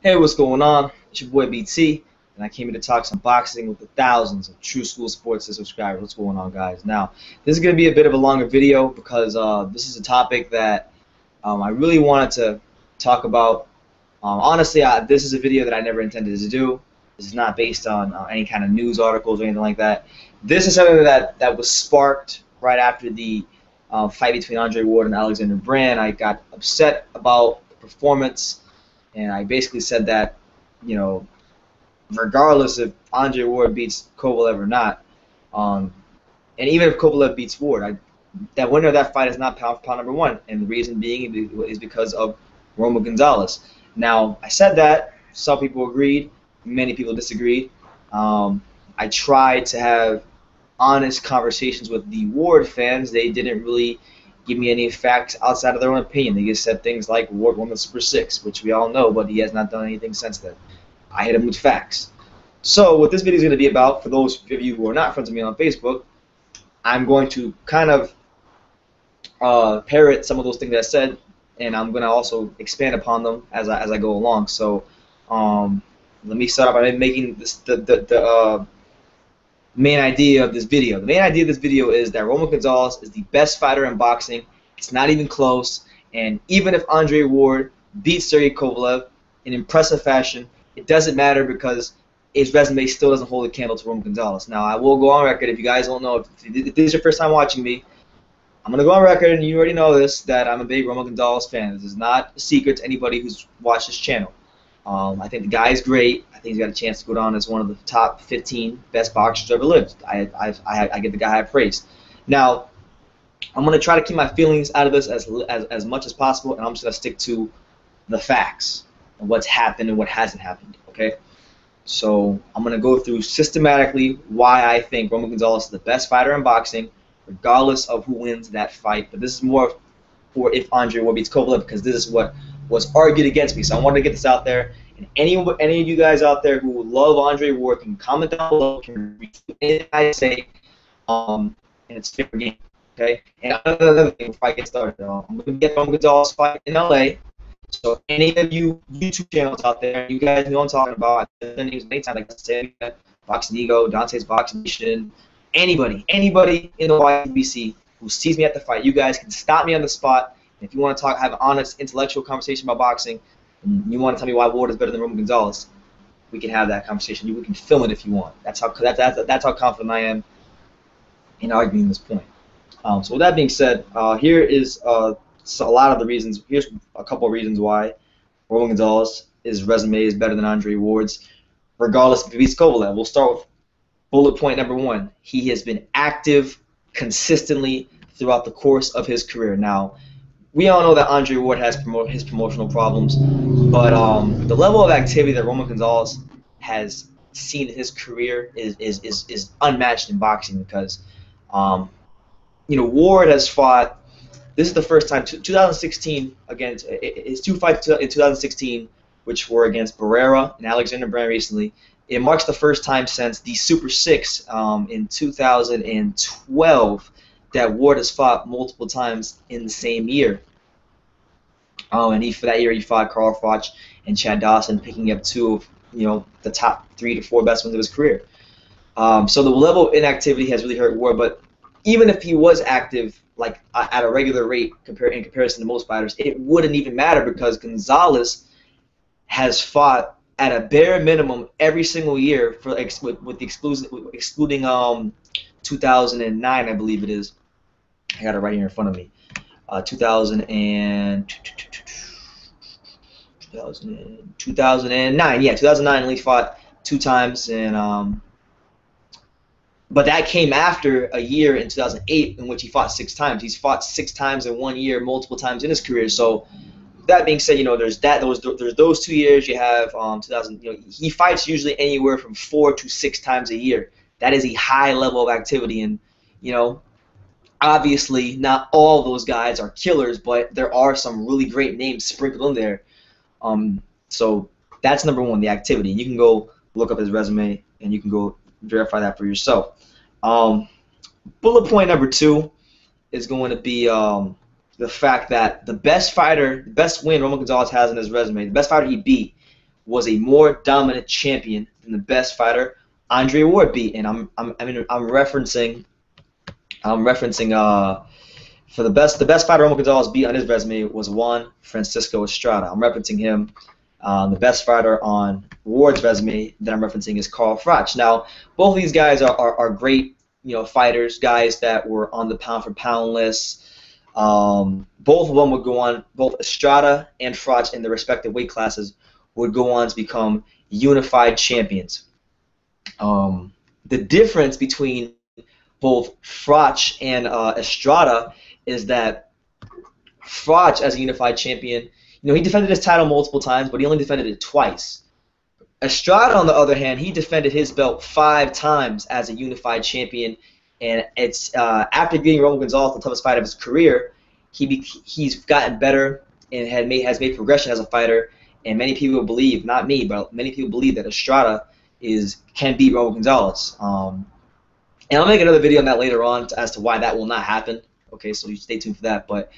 Hey, what's going on? It's your boy BT, and I came here to talk some boxing with the thousands of True School Sports subscribers. What's going on, guys? Now, this is going to be a bit of a longer video because this is a topic that I really wanted to talk about. Honestly, this is a video that I never intended to do. This is not based on any kind of news articles or anything like that. This is something that was sparked right after the fight between Andre Ward and Alexander Brand. I got upset about the performance. And I basically said that, regardless if Andre Ward beats Kovalev or not, and even if Kovalev beats Ward, that winner of that fight is not pound for pound number one. And the reason being is because of Roman Gonzalez. Now, I said that. Some people agreed. Many people disagreed. I tried to have honest conversations with the Ward fans. They didn't really give me any facts outside of their own opinion. They just said things like Ward won the Super 6, which we all know, but he has not done anything since then. I hit him with facts. So what this video is going to be about, for those of you who are not friends with me on Facebook, I'm going to kind of parrot some of those things that I said, and I'm going to also expand upon them as I go along. So let me start off by making this the main idea of this video. The main idea of this video is that Roman Gonzalez is the best fighter in boxing. It's not even close. And even if Andre Ward beats Sergey Kovalev in impressive fashion, it doesn't matter because his resume still doesn't hold a candle to Roman Gonzalez. Now, I will go on record, if you guys don't know, if this is your first time watching me, I'm going to go on record, and you already know this, that I'm a big Roman Gonzalez fan. This is not a secret to anybody who's watched this channel. I think the guy is great. I think he's got a chance to go down as one of the top 15 best boxers ever lived. I give the guy high praise. Now, I'm going to try to keep my feelings out of this as much as possible, and I'm just going to stick to the facts and what's happened and what hasn't happened. Okay? So I'm going to go through systematically why I think Roman Gonzalez is the best fighter in boxing, regardless of who wins that fight. But this is more for if Andre Ward beats Kovalev, because this is what was argued against me. So I wanted to get this out there. And any of you guys out there who love Andre Ward can comment down below, can read anything I say, and it's fair game. Okay? And another thing before I get started, I'm going to get Roman Gonzalez fight in LA. So any of you YouTube channels out there, you guys know what I'm talking about. I've said their names many times, like I said, Boxing Ego, Dante's Boxing Nation, anybody in the YBC who sees me at the fight, you guys can stop me on the spot. If you want to have an honest, intellectual conversation about boxing, and you want to tell me why Ward is better than Roman Gonzalez, we can have that conversation. We can film it if you want. That's how confident I am in arguing this point. So with that being said, here is a lot of the reasons. Here's a couple of reasons why Roman Gonzalez's resume is better than Andre Ward's, regardless if he beats Kovalev. We'll start with bullet point number one. He has been active consistently throughout the course of his career. Now, we all know that Andre Ward has his promotional problems, but the level of activity that Roman Gonzalez has seen in his career is unmatched in boxing because, Ward has fought. This is the first time, 2016 against his two fights in 2016, which were against Barrera and Alexander Brand recently. It marks the first time since the Super 6 in 2012 that Ward has fought multiple times in the same year. And for that year he fought Carl Froch and Chad Dawson, picking up two of the top 3 to 4 best wins of his career. So the level of inactivity has really hurt Ward. But even if he was active like at a regular rate in comparison to most fighters, it wouldn't even matter because Gonzalez has fought at a bare minimum every single year with excluding 2009, I believe it is. I got it right here in front of me. 2009. Yeah, 2009 only fought 2 times, and but that came after a year in 2008 in which he fought 6 times. He's fought 6 times in 1 year, multiple times in his career. So that being said, there's those 2 years. You have 2000. He fights usually anywhere from 4 to 6 times a year. That is a high level of activity, and obviously, not all those guys are killers, but there are some really great names sprinkled in there. So that's number one, the activity. You can go look up his resume, and you can go verify that for yourself. Bullet point number 2 is going to be the fact that the best win Roman Gonzalez has in his resume, the best fighter he beat, was a more dominant champion than the best fighter Andre Ward beat. And I'm referencing for the best fighter Roman Gonzalez beat on his resume was Juan Francisco Estrada. I'm referencing him. The best fighter on Ward's resume that I'm referencing is Carl Froch. Now, both of these guys are great, fighters, guys that were on the pound for pound list. Both of them would go on, both Estrada and Froch in their respective weight classes would go on to become unified champions. The difference between both Froch and Estrada is that Froch, as a unified champion, he defended his title multiple times, but he only defended it twice. Estrada, on the other hand, he defended his belt 5 times as a unified champion, and it's after beating Roman Gonzalez, the toughest fight of his career, he's gotten better and has made progression as a fighter. And many people believe, not me, but many people believe that Estrada can beat Roman Gonzalez. And I'll make another video on that later on as to why that will not happen. Okay, so you stay tuned for that. But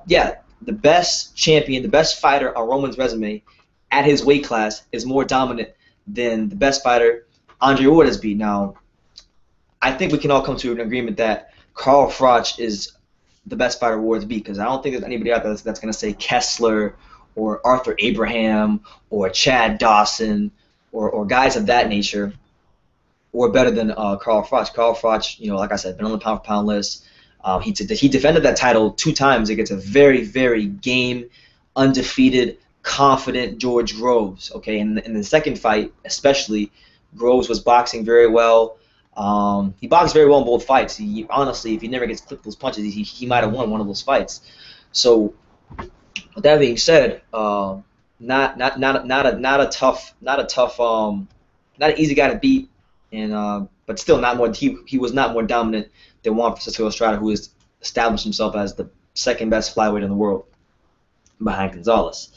yeah, the best champion, the best fighter on Roman's resume at his weight class is more dominant than the best fighter Andre Ward has beat. Now, I think we can all come to an agreement that Carl Froch is the best fighter Ward's beat, because I don't think there's anybody out there that's going to say Kessler or Arthur Abraham or Chad Dawson or guys of that nature were better than Carl Froch. Carl Froch, like I said, been on the pound for pound list. He defended that title 2 times against a very, very game, undefeated, confident George Groves. Okay, in the second fight, especially, Groves was boxing very well. He boxed very well in both fights. Honestly, if he never gets clipped those punches, he might have won one of those fights. So, with that being said, not an easy guy to beat, and but still not more. He was not more dominant than Juan Francisco Estrada, who has established himself as the second best flyweight in the world behind Gonzalez.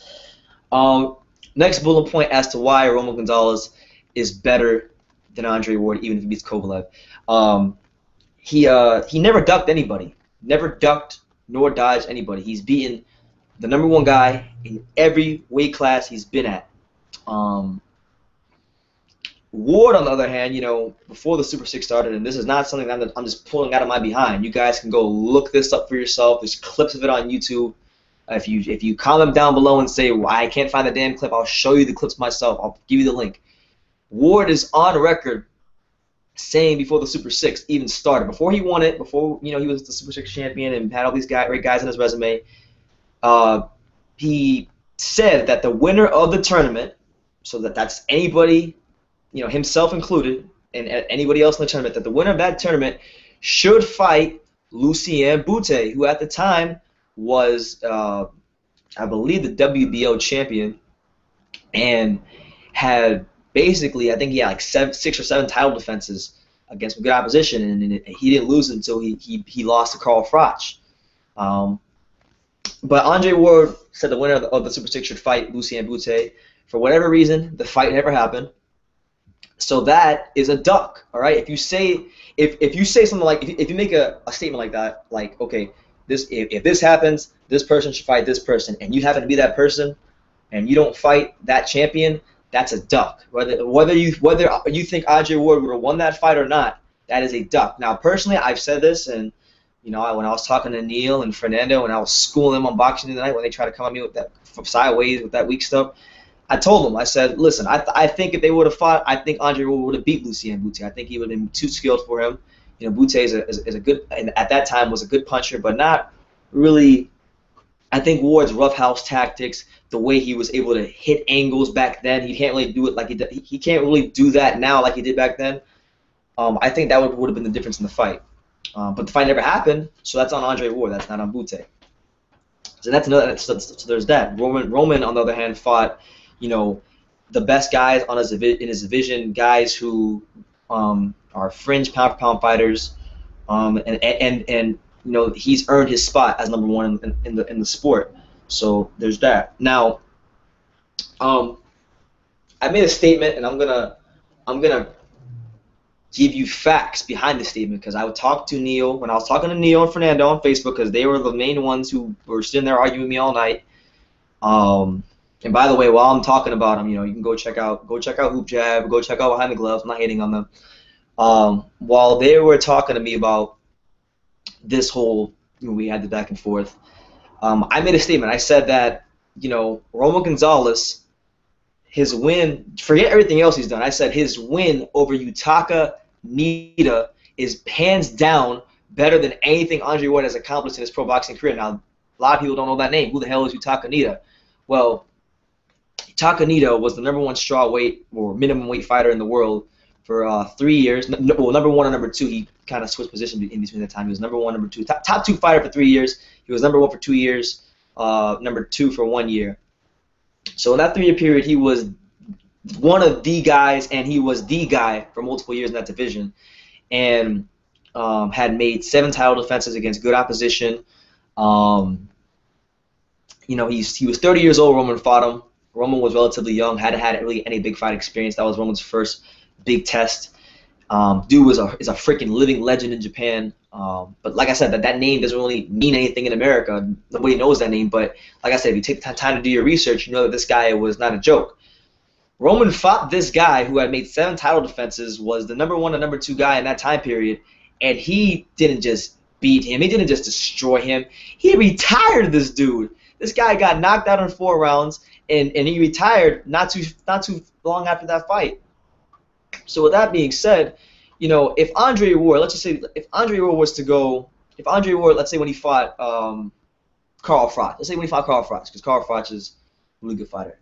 Next bullet point as to why Roman Gonzalez is better than Andre Ward, even if he beats Kovalev. He never ducked anybody. Never ducked nor dodged anybody. He's beaten the #1 guy in every weight class he's been at. Ward, on the other hand, before the Super 6 started, and this is not something that I'm just pulling out of my behind. You guys can go look this up for yourself. There's clips of it on YouTube. If you comment down below and say, well, I can't find the damn clip, I'll show you the clips myself. I'll give you the link. Ward is on record saying before the Super 6 even started, before he won it, before he was the Super 6 champion and had all these great guys on his resume, he said that the winner of the tournament, so that's anybody, himself included, and anybody else in the tournament, that the winner of that tournament should fight Lucien Bute, who at the time was, I believe, the WBO champion, and had basically, I think he had like 6 or 7 title defenses against good opposition, and he didn't lose until he lost to Carl Froch. But Andre Ward said the winner of the Super 6 should fight Lucien Bute. For whatever reason, the fight never happened. So that is a duck, all right? If you say something like, if you make a statement like that, like, okay, if this happens, this person should fight this person, and you happen to be that person, and you don't fight that champion, that's a duck. Whether you think Andre Ward would have won that fight or not, that is a duck. Now, personally, I've said this, and when I was talking to Neil and Fernando, and I was schooling them on boxing tonight when they tried to come at me with that sideways with that weak stuff, I told them, I said, listen, I think if they would have fought, I think Andre Ward would have beat Lucien Bute. I think he would have been too skilled for him. Bute is a good, and at that time was a good puncher, but not really. I think Ward's roughhouse tactics, the way he was able to hit angles back then, he can't really do it like he can't really do that now like he did back then. I think that would have been the difference in the fight. But the fight never happened, so that's on Andre Ward. That's not on Bute. So that's another. So there's that. Roman, on the other hand, fought, the best guys in his division, guys who are fringe pound-for-pound fighters, and he's earned his spot as #1 in the sport. So there's that. Now, I made a statement, and I'm gonna give you facts behind the statement, because I would talk to Neil when I was talking to Neil and Fernando on Facebook, because they were the main ones who were sitting there arguing with me all night. And And by the way, while I'm talking about him, you can go check out Hoop Jab, go check out Behind the Gloves. I'm not hating on them. While they were talking to me about this whole, we had the back and forth, I made a statement. I said that, Roman Gonzalez, his win, forget everything else he's done. I said his win over Yutaka Nida is hands down better than anything Andre Ward has accomplished in his pro boxing career. Now, a lot of people don't know that name. Who the hell is Yutaka Nida? Well, Yutaka Nida was the #1 strawweight or minimum weight fighter in the world for 3 years. Well, #1 and #2, he kind of switched position in between that time. He was #1, #2, top 2 fighter for 3 years. He was #1 for 2 years, #2 for 1 year. So in that 3-year period, he was one of the guys, and he was the guy for multiple years in that division, and had made 7 title defenses against good opposition. He was 30 years old. Roman fought him. Roman was relatively young, hadn't had really any big fight experience. That was Roman's first big test. Dude is a freaking living legend in Japan. But like I said, that name doesn't really mean anything in America. Nobody knows that name. But like I said, if you take the time to do your research, you know that this guy was not a joke. Roman fought this guy who had made 7 title defenses, was the #1 and #2 guy in that time period, and he didn't just beat him. He didn't just destroy him. He retired this dude. This guy got knocked out in 4 rounds, and he retired not too long after that fight. So with that being said, if Andre Ward, let's just say, if Andre Ward, let's say when he fought Carl Froch, because Carl Froch is a really good fighter.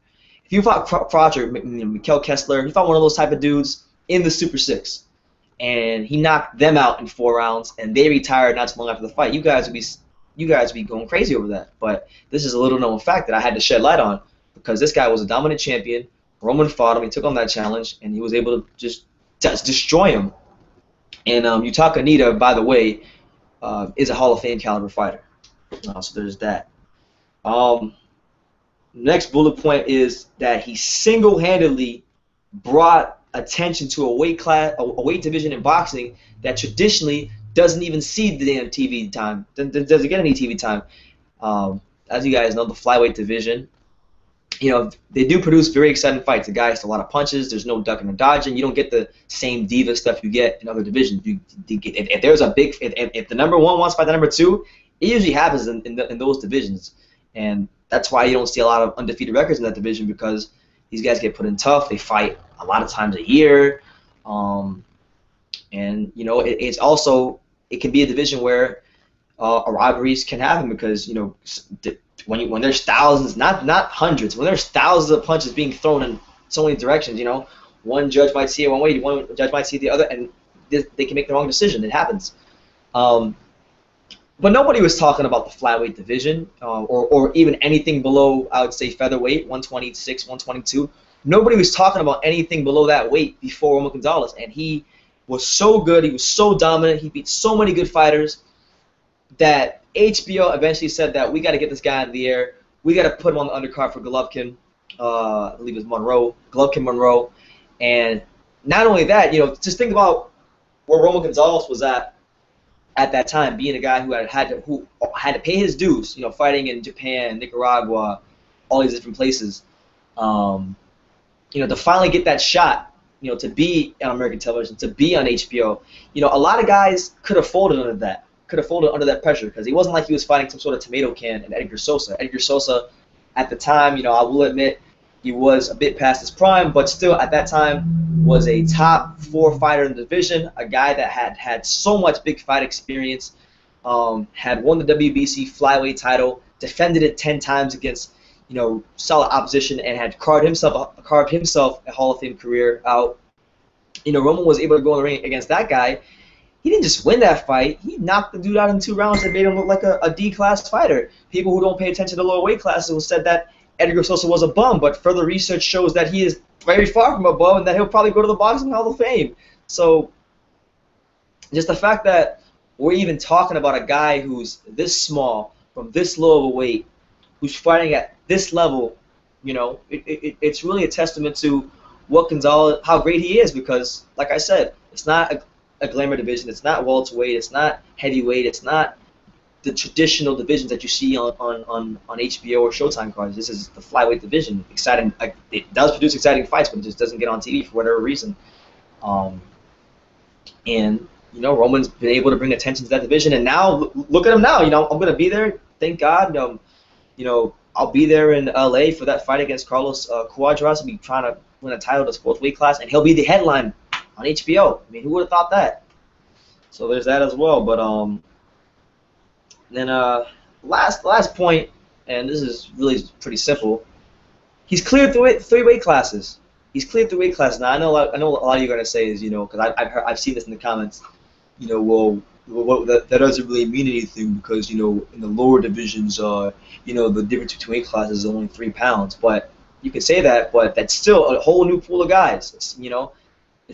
If you fought Froch or Mikkel Kessler, he fought one of those type of dudes in the Super 6, and he knocked them out in 4 rounds, and they retired not too long after the fight, you guys would be going crazy over that. But this is a little known fact that I had to shed light on, because this guy was a dominant champion. Roman fought him, he took on that challenge, and he was able to just destroy him. And Yutaka Nida, by the way, is a Hall of Fame caliber fighter. So there's that. Next bullet point is that he single-handedly brought attention to a weight division in boxing that traditionally doesn't even see the damn TV time, doesn't get any TV time. As you guys know, the flyweight division, they do produce very exciting fights. The guys, a lot of punches. There's no ducking and dodging. You don't get the same diva stuff you get in other divisions. If there's if the #1 wants to fight the #2, it usually happens in those divisions, and that's why you don't see a lot of undefeated records in that division, because these guys get put in tough. They fight a lot of times a year, and it's also, it can be a division where rivalries can happen, because when there's thousands, not hundreds, when there's thousands of punches being thrown in so many directions, one judge might see it one way, one judge might see it the other, and they can make the wrong decision. It happens. But nobody was talking about the flyweight division, or even anything below, I would say, featherweight, 126, 122. Nobody was talking about anything below that weight before Roman Gonzalez, and he was so good, he was so dominant, he beat so many good fighters that HBO eventually said that we got to get this guy in the air. We got to put him on the undercard for Golovkin, I believe it was Golovkin-Monroe. And not only that, just think about where Roman Gonzalez was at that time, being a guy who had to pay his dues, fighting in Japan, Nicaragua, all these different places. To finally get that shot, to be on American television, to be on HBO, a lot of guys could have folded under that pressure, because he wasn't like he was fighting some sort of tomato can in Edgar Sosa. Edgar Sosa, at the time, I will admit, he was a bit past his prime, but still at that time was a top 4 fighter in the division, a guy that had so much big fight experience, had won the WBC flyweight title, defended it 10 times against solid opposition, and had carved himself a Hall of Fame career out. Roman was able to go in the ring against that guy. He didn't just win that fight. He knocked the dude out in 2 rounds and made him look like a D-class fighter. People who don't pay attention to lower weight classes said that Edgar Sosa was a bum, but further research shows that he is very far from a bum, and that he'll probably go to the Boxing Hall of Fame. So just the fact that we're even talking about a guy who's this small, from this low of a weight, who's fighting at this level, it's really a testament to what Gonzalez, how great he is, because, like I said, it's not a glamour division, it's not welterweight, it's not heavyweight, it's not the traditional divisions that you see on HBO or Showtime cards. This is the flyweight division. Exciting. Like, it does produce exciting fights, but it just doesn't get on TV for whatever reason. And Roman's been able to bring attention to that division, and now look at him now. I'm gonna be there. Thank God. I'll be there in LA for that fight against Carlos Cuadras. I'll be trying to win a title to sports weight class, and he'll be the headline on HBO. I mean, who would have thought that? So there's that as well. But then last point, and this is really pretty simple. He's cleared three weight classes. He's cleared the weight class. Now I know a lot of you are gonna say is because I've seen this in the comments. Well, that doesn't really mean anything because in the lower divisions, the difference between weight classes is only 3 pounds. But you can say that, but that's still a whole new pool of guys. It's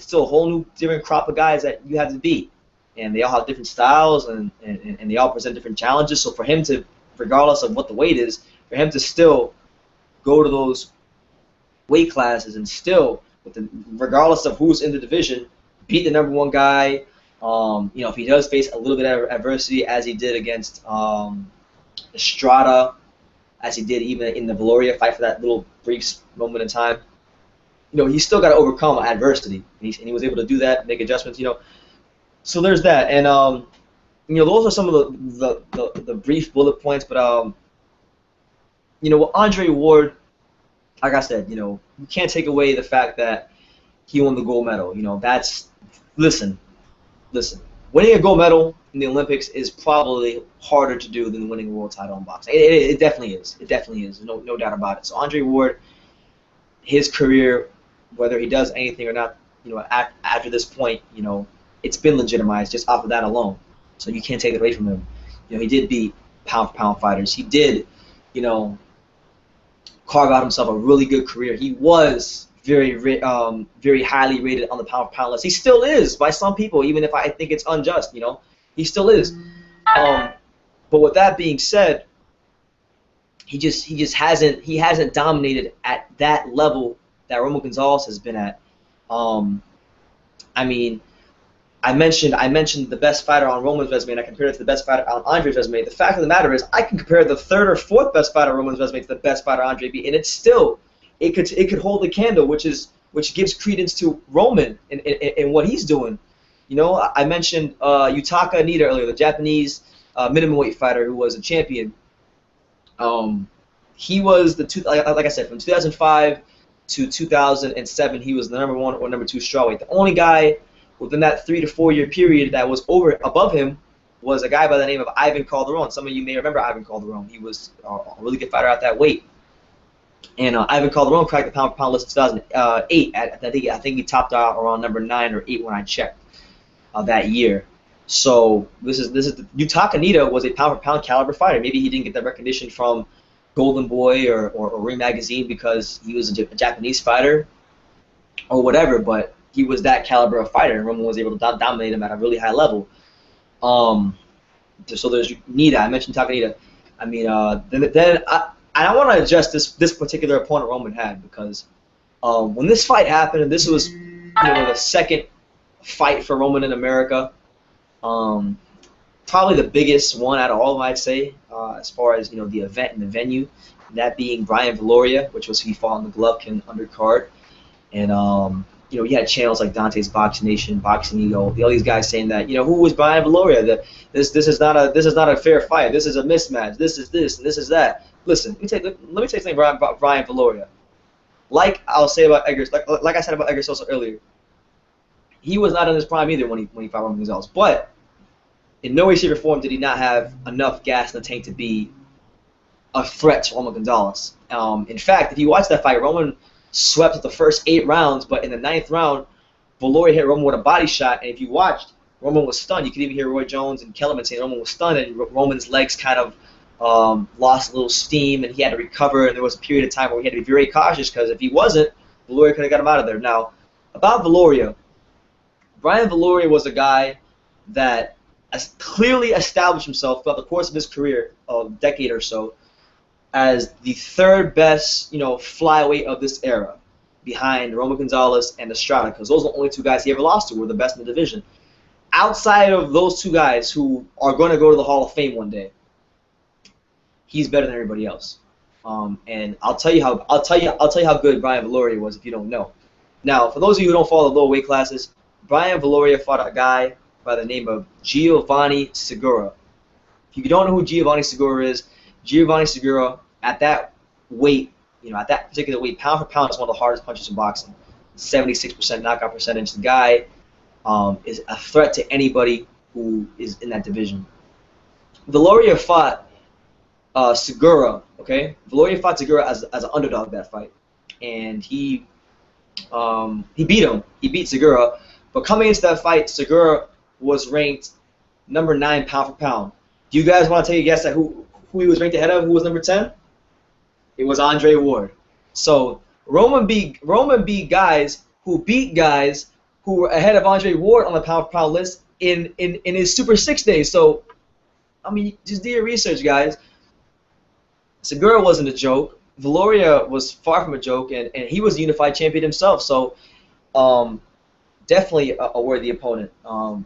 still a whole new different crop of guys that you have to beat, and they all have different styles and they all present different challenges. So for him to, regardless of what the weight is, for him to still go to those weight classes and still, regardless of who's in the division, beat the #1 guy. If he does face a little bit of adversity, as he did against Estrada, as he did even in the Valoria fight for that little brief moment in time, he's still got to overcome adversity, and he was able to do that, make adjustments. So there's that, and those are some of the brief bullet points. But with Andre Ward, like I said, you can't take away the fact that he won the gold medal. Listen, winning a gold medal in the Olympics is probably harder to do than winning a world title in boxing. It definitely is. It definitely is. No doubt about it. So Andre Ward, his career, whether he does anything or not, after this point, it's been legitimized just off of that alone. So you can't take it away from him. He did beat pound-for-pound fighters. He did, carve out himself a really good career. He was very highly rated on the pound-for-pound list. He still is by some people, even if I think it's unjust. He still is. But with that being said, he just hasn't dominated at that level that Roman Gonzalez has been at. I mean, I mentioned the best fighter on Roman's resume, and I compared it to the best fighter on Andre's resume. The fact of the matter is, I can compare the 3rd or 4th best fighter on Roman's resume to the best fighter Andre beat, and it's still it could hold a candle, which gives credence to Roman and what he's doing. I mentioned Yutaka Anita earlier, the Japanese minimum weight fighter who was a champion. He was like I said, from 2005 to 2007, he was the #1 or #2 strawweight. The only guy within that 3 to 4 year period that was above him was a guy by the name of Ivan Calderon. Some of you may remember Ivan Calderon. He was a really good fighter at that weight. And Ivan Calderon cracked the pound-for-pound list in 2008. I think he topped out around #9 or 8 when I checked that year. So this is Yutaka Nita was a pound-for-pound caliber fighter. Maybe he didn't get that recognition from Golden Boy or Ring Magazine because he was a Japanese fighter or whatever, but he was that caliber of fighter, and Roman was able to dominate him at a really high level. So there's Nita. I mentioned Yutaka Nita. I mean, then I want to address this particular opponent Roman had, because when this fight happened, and this was the second fight for Roman in America, probably the biggest one out of all of them, I'd say, as far as the event and the venue, that being Brian Valoria, which was he fought on the Golovkin undercard, and you had channels like Dante's Boxing Nation, Boxing Ego, all these guys saying that who was Brian Valoria? That this is not a fair fight. This is a mismatch. This is this and this is that. Listen, let me tell you something about Brian Valoria. Like I'll say about Edgar, like I said about Edgar Sosa earlier, he was not in his prime either when he fought Roman Gonzalez. But in no way, shape, or form did he not have enough gas in the tank to be a threat to Roman Gonzalez. In fact, if you watch that fight, Roman swept the first 8 rounds, but in the 9th round, Valoria hit Roman with a body shot, and if you watched, Roman was stunned. You could even hear Roy Jones and Kellerman saying Roman was stunned, and Roman's legs kind of lost a little steam, and he had to recover, and there was a period of time where he had to be very cautious, because if he wasn't, Valoria could have got him out of there. Now, about Valoria, Brian Valoria was a guy that clearly established himself throughout the course of his career, a decade or so, as the 3rd best, flyweight of this era, behind Roman Gonzalez and Estrada, because those are the only 2 guys he ever lost to, were the best in the division. Outside of those 2 guys who are going to go to the Hall of Fame one day, he's better than everybody else. And I'll tell you how good Brian Viloria was if you don't know. Now, for those of you who don't follow the lower weight classes, Brian Viloria fought a guy by the name of Giovanni Segura. If you don't know who Giovanni Segura is, Giovanni Segura at that weight, at that particular weight, pound for pound, is one of the hardest punches in boxing. 76% knockout percentage. The guy is a threat to anybody who is in that division. Viloria fought Segura. Okay, Viloria fought Segura as an underdog that fight, and he beat him. He beat Segura, but coming into that fight, Segura was ranked number 9 pound for pound. Do you guys want to take a guess at who he was ranked ahead of? Who was number 10? It was Andre Ward. So Roman beat guys who were ahead of Andre Ward on the pound for pound list in his Super 6 days. So I mean, just do your research, guys. Segura wasn't a joke. Viloria was far from a joke, and he was a unified champion himself. So definitely a worthy opponent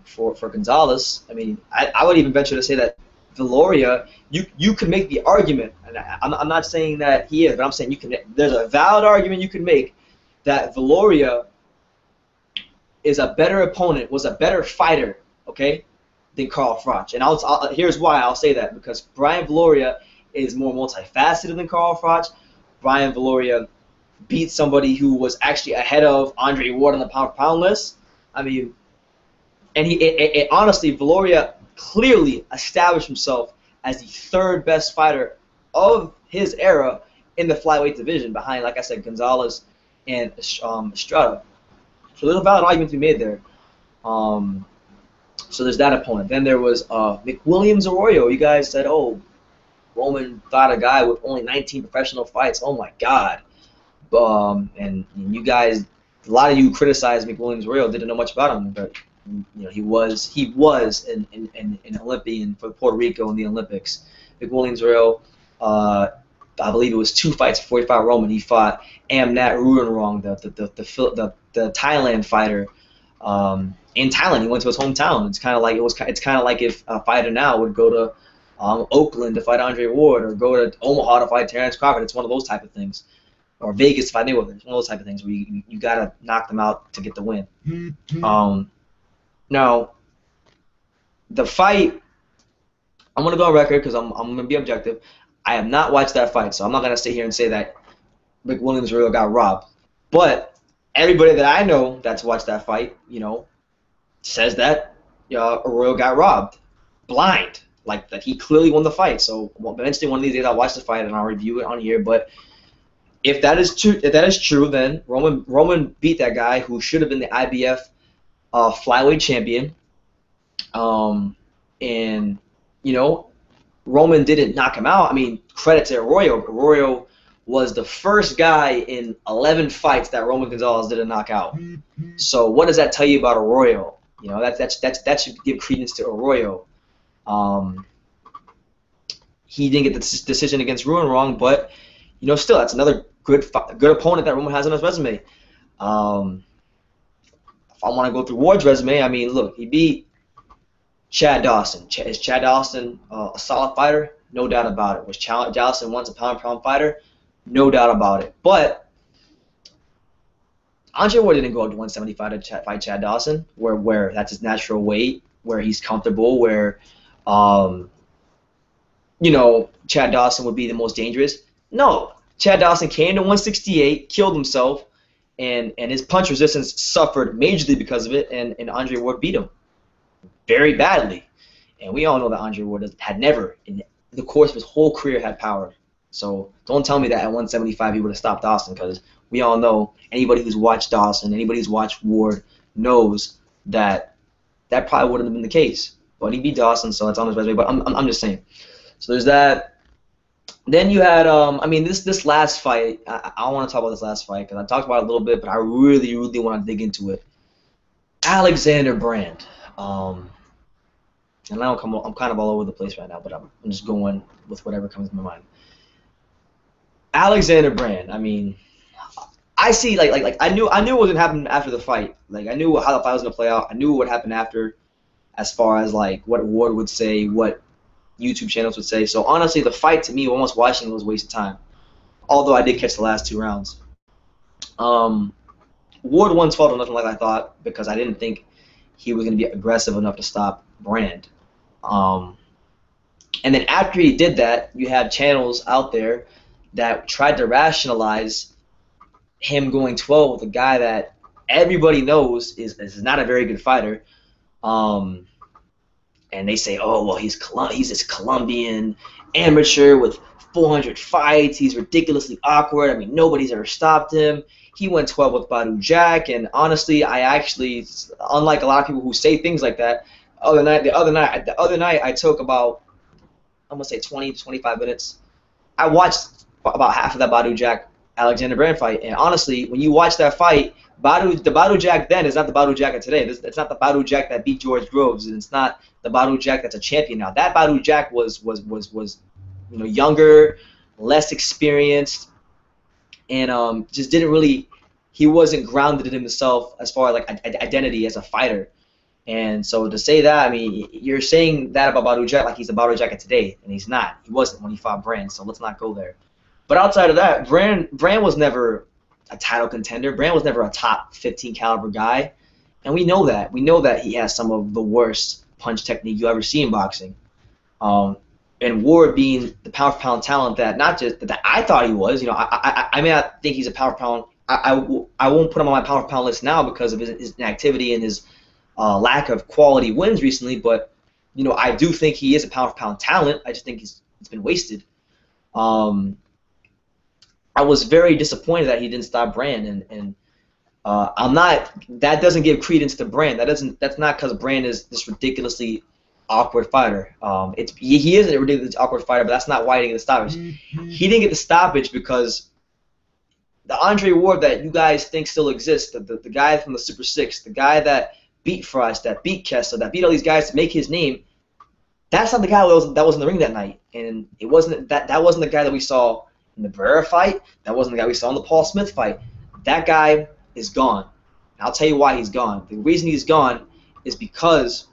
for Gonzalez. I mean, I would even venture to say that Viloria, you could make the argument, and I'm not saying that he is, but I'm saying there's a valid argument you can make that Viloria is a better opponent, was a better fighter, okay, than Carl Froch. And here's why I'll say that, because Brian Viloria is more multifaceted than Carl Froch. Brian Viloria beat somebody who was actually ahead of Andre Ward on the pound for pound list. I mean, and honestly, Viloria clearly established himself as the 3rd best fighter of his era in the flyweight division, behind, like I said, Gonzalez and Estrada. So there's a valid argument to be made there. So there's that opponent. Then there was McWilliams Arroyo. You guys said, oh, Roman fought a guy with only 19 professional fights. Oh my God. And you guys, a lot of you criticized McWilliams Arroyo, didn't know much about him, but he was an Olympian for Puerto Rico in the Olympics. McWilliams Arroyo, I believe it was 2 fights before he fought Roman. He fought Amnat Ruenrong, the Thailand fighter. In Thailand, he went to his hometown. It's kind of like if a fighter now would go to Oakland to fight Andre Ward, or go to Omaha to fight Terrence Crawford. It's one of those type of things. Or Vegas to fight Mayweather. It's one of those type of things where you gotta knock them out to get the win. Now, the fight, I'm gonna go on record because I'm gonna be objective. I have not watched that fight, so I'm not gonna sit here and say that McWilliams Arroyo got robbed. But everybody that I know that's watched that fight, says that Arroyo got robbed, blind, like that he clearly won the fight. So eventually one of these days I'll watch the fight and I'll review it on here. But if that is true, then Roman beat that guy who should have been the IBF flyweight champion. And Roman didn't knock him out. I mean, credit to Arroyo. Arroyo was the first guy in 11 fights that Roman Gonzalez didn't knock out. So what does that tell you about Arroyo? That should give credence to Arroyo. He didn't get the decision against Ruenrong, but still, that's another good opponent that Roman has on his resume. If I want to go through Ward's resume, I mean, look, he beat Chad Dawson. Is Chad Dawson a solid fighter? No doubt about it. Was Chad Dawson once a pound-for-pound fighter? No doubt about it. But Andre Ward didn't go up to 175 to fight Chad Dawson, where that's his natural weight, where he's comfortable, where Chad Dawson would be the most dangerous. No, Chad Dawson came to 168, killed himself, and his punch resistance suffered majorly because of it, and Andre Ward beat him very badly. And we all know that Andre Ward had never, in the course of his whole career, had power. So don't tell me that at 175 he would have stopped Dawson, because we all know, anybody who's watched Dawson, anybody who's watched Ward knows that probably wouldn't have been the case. But he beat Dawson, so it's on his resume. But I'm just saying. So there's that. Then you had, this last fight. I want to talk about this last fight because I talked about it a little bit, but I really, really want to dig into it. Alexander Brand. And I'm kind of all over the place right now, but I'm just going with whatever comes to my mind. Alexander Brand. I mean, I see like I knew what was gonna happen after the fight. Like I knew how the fight was gonna play out. I knew what happened after, as far as like what Ward would say, what YouTube channels would say. So honestly, the fight to me, almost watching it was a waste of time. Although I did catch the last 2 rounds. Ward won 12 to nothing like I thought because I didn't think he was going to be aggressive enough to stop Brand. And then after he did that, you had channels out there that tried to rationalize him going 12 with a guy that everybody knows is not a very good fighter. And they say, oh, well, he's this Colombian amateur with 400 fights. He's ridiculously awkward. I mean, nobody's ever stopped him. He went 12 with Badou Jack, and honestly, I actually, unlike a lot of people who say things like that, the other night I took about, I'm gonna say 20 to 25 minutes. I watched about half of that Badou Jack Alexander Brand fight, and honestly, when you watch that fight, the Badou Jack then is not the Badou Jack of today. It's not the Badou Jack that beat George Groves, and it's not the Badou Jack that's a champion now. That Badou Jack was younger, less experienced, and just didn't really, he wasn't grounded in himself as far as like identity as a fighter. And so to say that, I mean, you're saying that about Badou Jack like he's the Badou Jack of today, and he's not. He wasn't when he fought Brand, so let's not go there. But outside of that, Brand was never a title contender. Brand was never a top 15 caliber guy, and we know that. We know that he has some of the worst punch technique you ever see in boxing. And Ward being the pound for pound talent that not just that I thought he was. I may not think he's a pound for pound. I won't put him on my pound for pound list now because of his inactivity and his lack of quality wins recently. But I do think he is a pound for pound talent. I just think it's been wasted. I was very disappointed that he didn't stop Brand, and I'm not. That doesn't give credence to Brand. That's not because Brand is this ridiculously awkward fighter. He is a ridiculously awkward fighter, but that's not why he didn't get the stoppage. He didn't get the stoppage because the Andre Ward that you guys think still exists, the guy from the Super Six, the guy that beat Frost, that beat Kessler, that beat all these guys to make his name. That's not the guy that was in the ring that night, and it wasn't that wasn't the guy that we saw in the Barrera fight. That wasn't the guy we saw in the Paul Smith fight. That guy is gone. And I'll tell you why he's gone. The reason he's gone is because,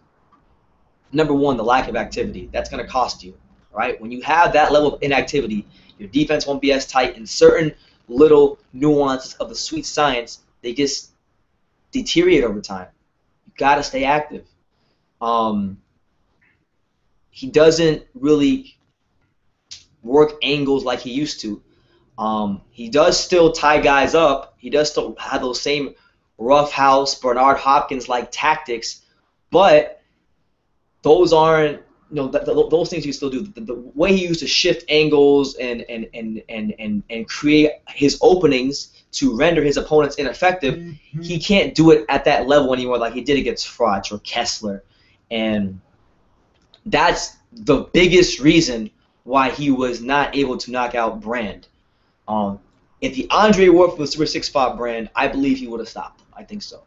number one, the lack of activity. That's going to cost you, right? When you have that level of inactivity, your defense won't be as tight, and certain little nuances of the sweet science, they just deteriorate over time. You got to stay active. He doesn't really work angles like he used to. He does still tie guys up. He does still have those same roughhouse Bernard Hopkins-like tactics, but those aren't, those things you still do. The way he used to shift angles and create his openings to render his opponents ineffective, he can't do it at that level anymore like he did against Froch or Kessler. And that's the biggest reason why he was not able to knock out Brand. If the Andre Ward from the Super 6 fought Brand, I believe he would have stopped him. I think so.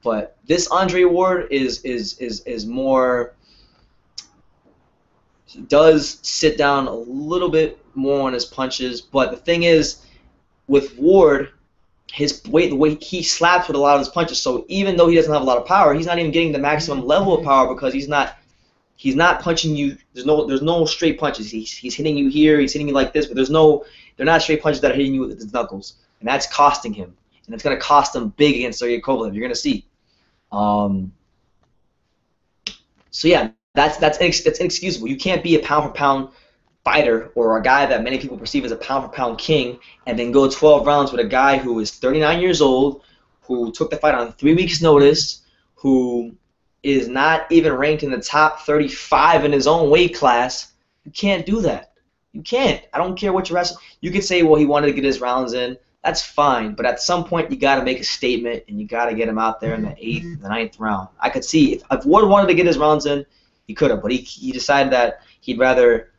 But this Andre Ward is more. He does sit down a little bit more on his punches, but the thing is, with Ward, the way he slaps with a lot of his punches. So even though he doesn't have a lot of power, he's not even getting the maximum level of power because he's not punching you. There's no straight punches. He's hitting you here. He's hitting you like this, but they're not straight punches that are hitting you with his knuckles, and that's costing him. And it's going to cost him big against Sergey Kovalev. You're going to see. So yeah, that's inexcusable. You can't be a pound for pound fighter or a guy that many people perceive as a pound for pound king and then go 12 rounds with a guy who is 39 years old, who took the fight on 3 weeks' notice, who is not even ranked in the top 35 in his own weight class. You can't do that. You can't. I don't care what you're wrestling. You could say, well, he wanted to get his rounds in. That's fine, but at some point you got to make a statement and you got to get him out there in the 8th, the 9th round. I could see if Ward wanted to get his rounds in, he could have, but he decided that he'd rather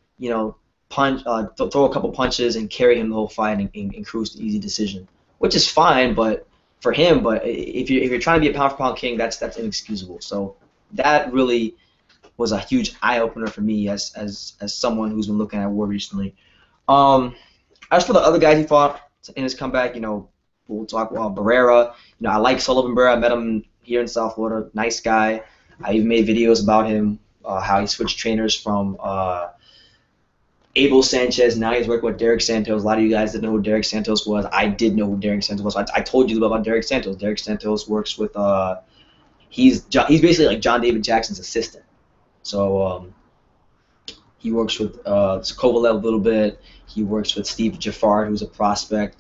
punch, throw a couple punches and carry him the whole fight and cruise to easy decision, which is fine, but for him. But if you're trying to be a pound for pound king, that's inexcusable. So that really was a huge eye opener for me as someone who's been looking at Ward recently. As for the other guys he fought in his comeback, we'll talk about Barrera. I like Sullivan Barrera. I met him here in South Florida. Nice guy. I even made videos about him how he switched trainers from Abel Sanchez. Now he's working with Derek Santos. A lot of you guys didn't know who Derek Santos was. I did know who Derek Santos was. I told you about Derek Santos. Derek Santos works with he's basically like John David Jackson's assistant. So he works with Kovalev a little bit. He works with Steve Jaffard, who's a prospect.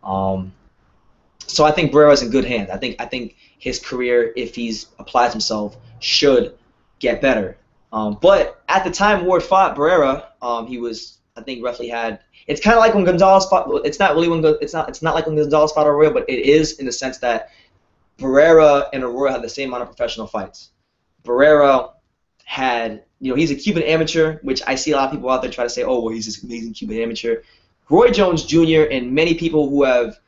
So I think Barrera's in good hands. I think his career, if he's applies himself, should get better. But at the time Ward fought Barrera, he was, I think, roughly had. It's kind of like when Gonzalez fought. It's not really when it's not like when Gonzalez fought Arroyo, but it is in the sense that Barrera and Arroyo had the same amount of professional fights. Barrera had, he's a Cuban amateur, which I see a lot of people out there try to say, oh, well, he's this amazing Cuban amateur. Roy Jones Jr. and many people who have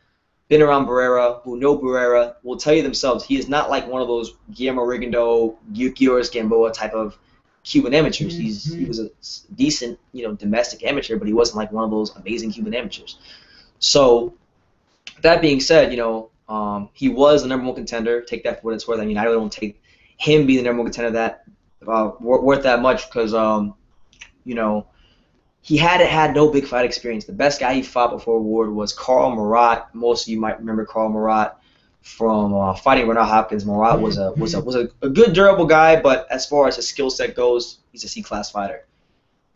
been around Barrera, who know Barrera, will tell you themselves he is not like one of those Guillermo Rigondeaux, Gioris Gamboa type of Cuban amateurs. He was a decent, domestic amateur, but he wasn't like one of those amazing Cuban amateurs. So that being said, he was the #1 contender. Take that for what it's worth. I mean, I really don't take him being the #1 contender that worth that much because he hadn't had no big fight experience. The best guy he fought before Ward was Carl Marat. Most of you might remember Carl Marat from fighting Renard Hopkins. Marat was a good durable guy, but as far as his skill set goes, he's a C-class fighter.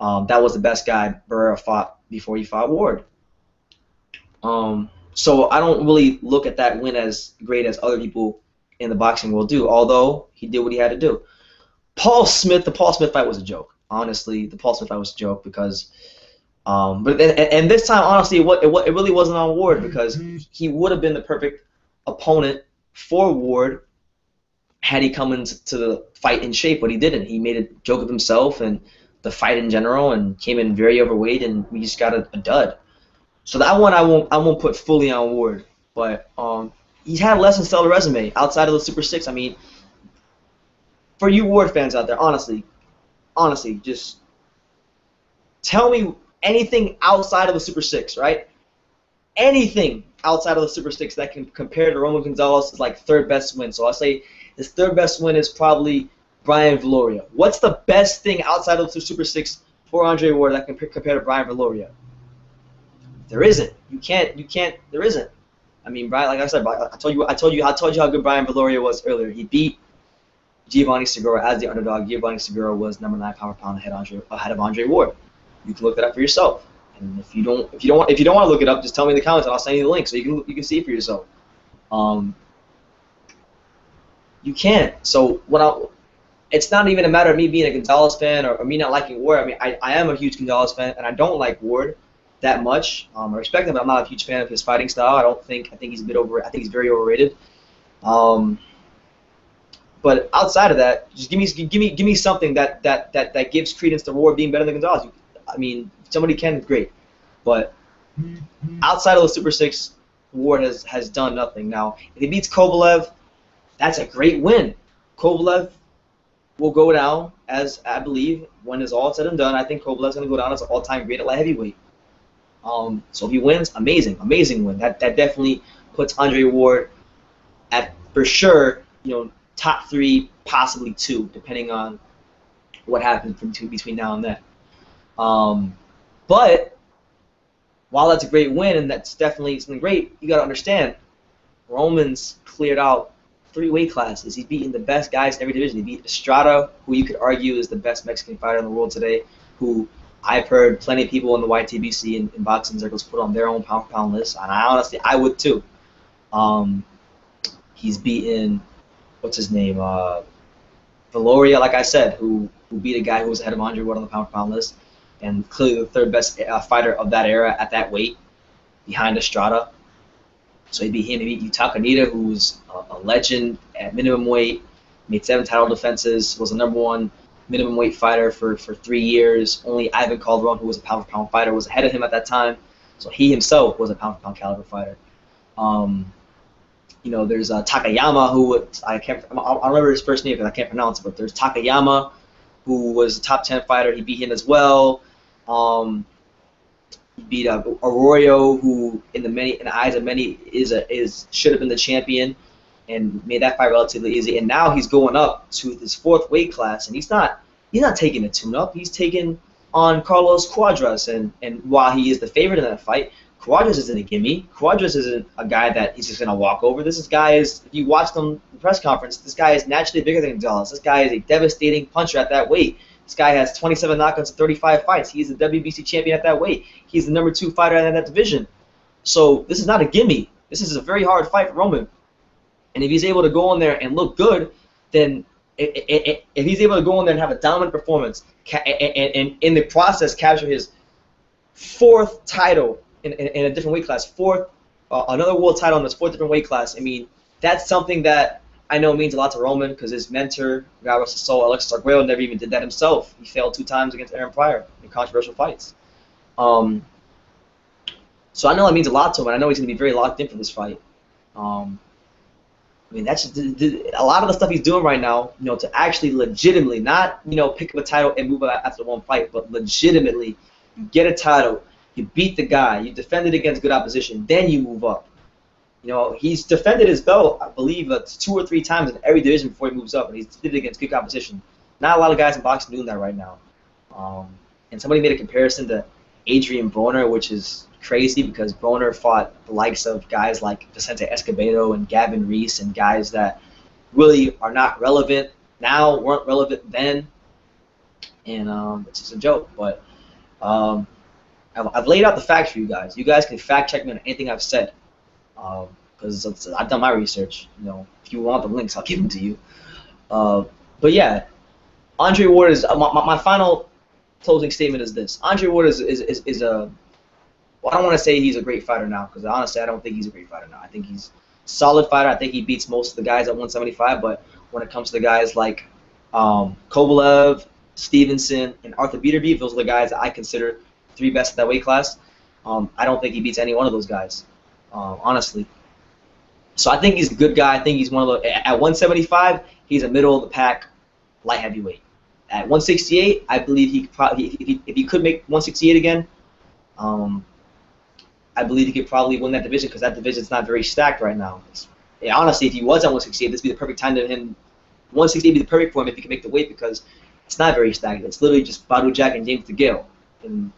That was the best guy Barrera fought before he fought Ward. So I don't really look at that win as great as other people in the boxing world do, although he did what he had to do. The Paul Smith fight was a joke. Honestly, the Paul Smith fight was a joke because, but this time, honestly, it really wasn't on Ward because he would have been the perfect opponent for Ward had he come into the fight in shape, but he didn't. He made a joke of himself and the fight in general, and came in very overweight, and we just got a dud. So that one I won't put fully on Ward, but he's had a less than stellar resume outside of the Super 6. I mean, for you Ward fans out there, honestly, just tell me anything outside of the Super 6, right? Anything outside of the Super 6 that can compare to Roman Gonzalez is like third best win. So I'll say his third best win is probably Brian Viloria. What's the best thing outside of the Super 6 for Andre Ward that can compare to Brian Viloria? There isn't. You can't. There isn't. I mean, Brian, like I said, I told you how good Brian Viloria was earlier. He beat Giovanni Segura as the underdog. Giovanni Segura was #9 pound for pound ahead of Andre Ward. You can look that up for yourself. And if you don't want to look it up, just tell me in the comments and I'll send you the link so you can see it for yourself. You can't. So it's not even a matter of me being a Gonzalez fan or me not liking Ward. I mean, I am a huge Gonzalez fan and I don't like Ward that much. I respect him, but I'm not a huge fan of his fighting style. I think he's a bit over. I think he's very overrated. But outside of that, just give me something that gives credence to Ward being better than Gonzalez. I mean, if somebody can, great. But outside of the Super 6, Ward has done nothing. Now, if he beats Kovalev, that's a great win. Kovalev will go down as, I believe, when it's all said and done, I think Kovalev's going to go down as an all-time great at light heavyweight. So if he wins, amazing win. That definitely puts Andre Ward at, for sure, top 3, possibly 2, depending on what happens between now and then. But while that's a great win and that's definitely something great, you got to understand, Roman's cleared out 3 weight classes. He's beaten the best guys in every division. He beat Estrada, who you could argue is the best Mexican fighter in the world today, who I've heard plenty of people in the YTBC and in boxing circles put on their own pound-for-pound list, and I would too. He's beaten, what's his name, Viloria, like I said, who beat a guy who was ahead of Andre Ward on the pound-for-pound list, and clearly the third best fighter of that era at that weight, behind Estrada. So he beat him. He beat Yuta Kaneda, who's a legend at minimum weight, made 7 title defenses, was the #1 minimum weight fighter for 3 years. Only Ivan Calderon, who was a pound-for-pound fighter, was ahead of him at that time. So he himself was a pound-for-pound caliber fighter. There's Takayama, who I don't remember his first name because I can't pronounce it, but there's Takayama, who was a top 10 fighter. He beat him as well. He beat Arroyo, who in the eyes of many should have been the champion, and made that fight relatively easy. And now he's going up to his 4th weight class, and he's not he's not taking a tune-up. He's taking on Carlos Cuadras, and while he is the favorite in that fight, Cuadras isn't a gimme. Cuadras isn't a guy that he's just gonna walk over. Guy is, if you watch them in the press conference, this guy is naturally bigger than Gonzalez. This guy is a devastating puncher at that weight. This guy has 27 knockouts in 35 fights. He's a WBC champion at that weight. He's the #2 fighter in that division. So this is not a gimme. This is a very hard fight for Roman. And if he's able to go in there and look good, then if he's able to go in there and have a dominant performance, and in the process capture his 4th title in a different weight class, another world title in his 4th different weight class, I mean, that's something that I know means a lot to Roman, because his mentor, God rest his soul, Alexis Arguello, never even did that himself. He failed 2 times against Aaron Pryor in controversial fights. So I know it means a lot to him, and I know he's going to be very locked in for this fight. I mean, that's just, a lot of the stuff he's doing right now, to actually legitimately, not, pick up a title and move up after one fight, but legitimately, you get a title, you beat the guy, you defend it against good opposition, then you move up. He's defended his belt, I believe, 2 or 3 times in every division before he moves up, and he's defended it against good competition. Not a lot of guys in boxing doing that right now. And somebody made a comparison to Adrian Broner, which is crazy, because Broner fought the likes of guys like Vicente Escobedo and Gavin Reese, and guys that really are not relevant now, weren't relevant then, and it's just a joke. But I've laid out the facts for you guys. You guys can fact check me on anything I've said, because I've done my research. If you want the links, I'll give them to you. But yeah, Andre Ward is my final closing statement is this: Andre Ward is a, well, I don't want to say he's a great fighter now, because honestly, I don't think he's a great fighter now. I think he's a solid fighter. I think he beats most of the guys at 175, but when it comes to the guys like Kovalev, Stevenson, and Arthur Beterbiev, those are the guys that I consider 3 best at that weight class. I don't think he beats any one of those guys, honestly. So I think he's a good guy. I think he's one of the, at 175, he's a middle of the pack light heavyweight. At 168, I believe he could probably, if he could make 168 again, I believe he could probably win that division, because that division is not very stacked right now. Honestly, if he was at 168, this would be the perfect time to him. 168 would be the perfect for him if he could make the weight, because it's not very stacked. It's literally just Badou Jack and James DeGale. And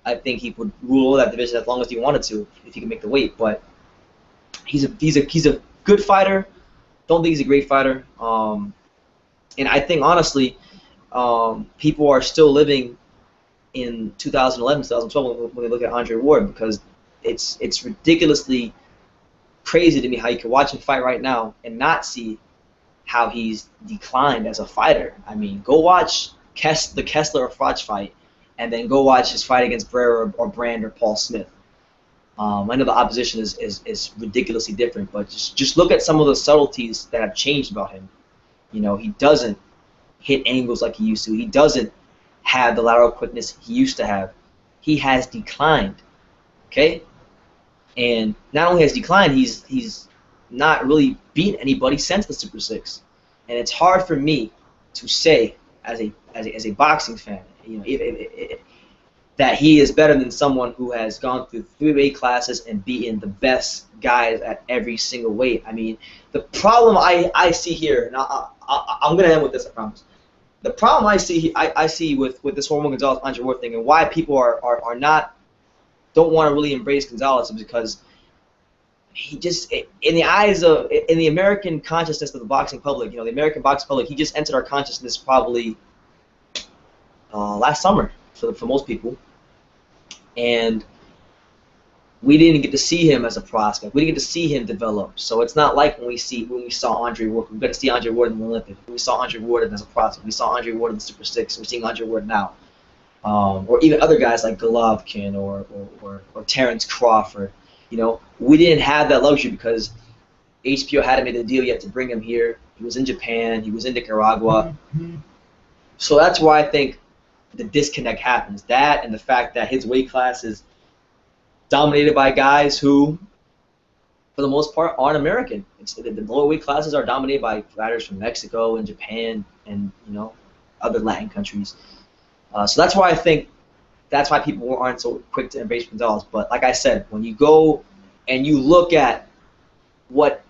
I think he would rule that division as long as he wanted to if he could make the weight. But he's a good fighter. Don't think he's a great fighter. And I think, honestly, people are still living in 2011, 2012 when they look at Andre Ward, because it's ridiculously crazy to me how you can watch him fight right now and not see how he's declined as a fighter. I mean, go watch the Kessler or Froch fight, and then go watch his fight against Barrera or Brand or Paul Smith. I know the opposition is ridiculously different, but just look at some of the subtleties that have changed about him. He doesn't hit angles like he used to. He doesn't have the lateral quickness he used to have. He has declined, okay? And not only has declined, he's not really beat anybody since the Super 6. And it's hard for me to say, as a boxing fan, that he is better than someone who has gone through 3 weight classes and beaten the best guys at every single weight. I mean, the problem I see here, and I'm going to end with this, I promise. The problem I see with this Roman Gonzalez Andre Ward thing, and why people don't want to really embrace Gonzalez, is because he just, in the American consciousness of the boxing public, the American boxing public, he just entered our consciousness probably last summer for most people, and we didn't get to see him as a prospect. We didn't get to see him develop. So it's not like when we saw Andre Ward. We got to see Andre Ward in the Olympics. We saw Andre Ward as a prospect. We saw Andre Ward in the Super 6. We're seeing Andre Ward now, or even other guys like Golovkin or Terrence Crawford. We didn't have that luxury because HBO hadn't made the deal yet to bring him here. He was in Japan. He was in Nicaragua. So that's why I think the disconnect happens. That and the fact that his weight class is dominated by guys who, for the most part, aren't American. The lower weight classes are dominated by fighters from Mexico and Japan and other Latin countries. So that's why I think that's why people aren't so quick to embrace Gonzalez. But like I said, when you go and you look at what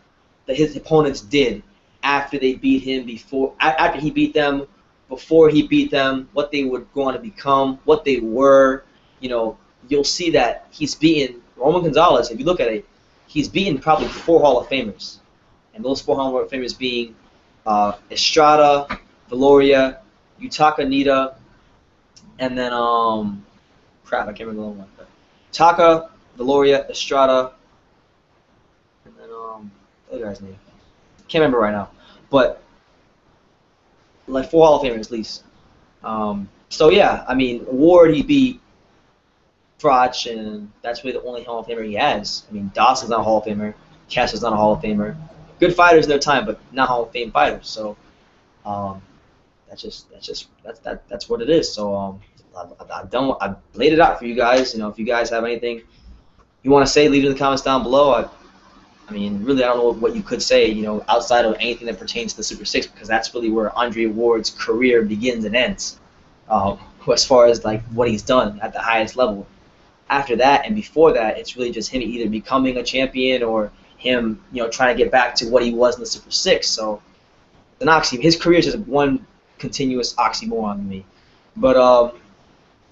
his opponents did after they beat him after he beat them before he beat them, what they would go on to become, what they were, you'll see that he's beaten Roman Gonzalez. If you look at it, he's beaten probably 4 Hall of Famers, and those 4 Hall of Famers being Estrada, Valoria, Yutaka Nita, and then crap, I can't remember the other one. Taka, Valoria, Estrada, and then the other guy's name. Can't remember right now, but like 4 Hall of Famers at least. So yeah, I mean, Ward he beat Froch, and that's really the only Hall of Famer he has. I mean, Dawson's not a Hall of Famer, Cash is not a Hall of Famer. Good fighters in their time, but not Hall of Fame fighters. So that's what it is. So I laid it out for you guys. If you guys have anything you want to say, leave it in the comments down below. I mean, really, I don't know what you could say, outside of anything that pertains to the Super 6, because that's really where Andre Ward's career begins and ends, as far as like what he's done at the highest level. After that and before that, it's really just him either becoming a champion or him, trying to get back to what he was in the Super 6. So, his career is just one continuous oxymoron to me. But let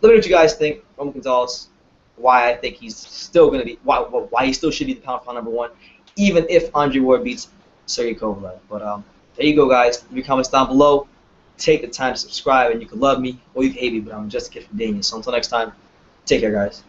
me know what you guys think. Roman Gonzalez, why I think he's still going to be, why he still should be the pound for pound #1, even if Andre Ward beats Sergey Kovalev. But there you go, guys. Leave your comments down below. Take the time to subscribe, and you can love me or you can hate me, but I'm just a kid from Daniel. So until next time, take care, guys.